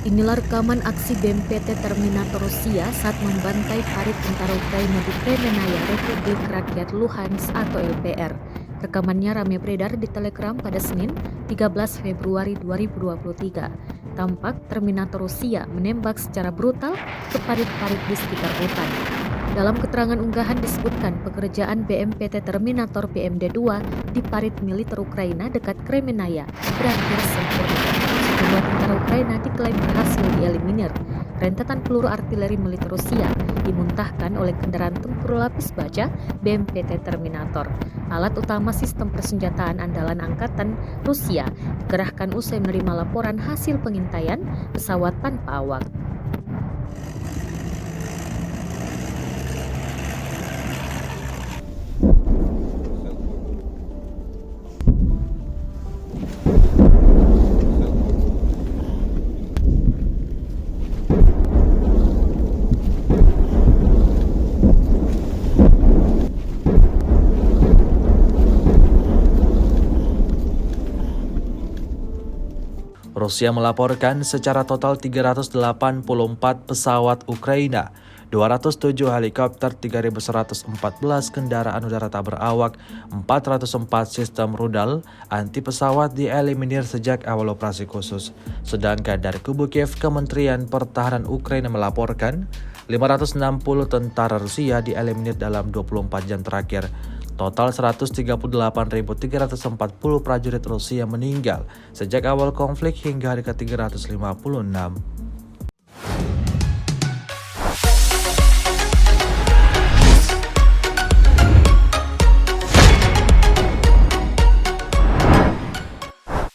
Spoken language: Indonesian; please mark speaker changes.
Speaker 1: Inilah rekaman aksi BMPT Terminator Rusia saat membantai parit tentara Ukraina di Kremenaya Republik Rakyat Luhansk atau LPR. Rekamannya ramai beredar di Telegram pada Senin, 13 Februari 2023. Tampak Terminator Rusia menembak secara brutal ke parit-parit di sekitar hutan. Dalam keterangan unggahan disebutkan pekerjaan BMPT Terminator BMD-2 di parit militer Ukraina dekat Kremenaya berakhir sempurna. Sejumlah tentara Ukraina diklaim berhasil dieliminir. Rentetan peluru artileri militer Rusia dimuntahkan oleh kendaraan tempur lapis baja BMPT Terminator. Alat utama sistem persenjataan andalan angkatan Rusia dikerahkan usai menerima laporan hasil pengintaian pesawat tanpa awak.
Speaker 2: Rusia melaporkan secara total 384 pesawat Ukraina, 207 helikopter, 3.114 kendaraan udara tak berawak, 404 sistem rudal anti pesawat dieliminir sejak awal operasi khusus. Sedangkan dari kubu Kiev, Kementerian Pertahanan Ukraina melaporkan 560 tentara Rusia dieliminir dalam 24 jam terakhir. Total 138.340 prajurit Rusia meninggal sejak awal konflik hingga hari ke-356.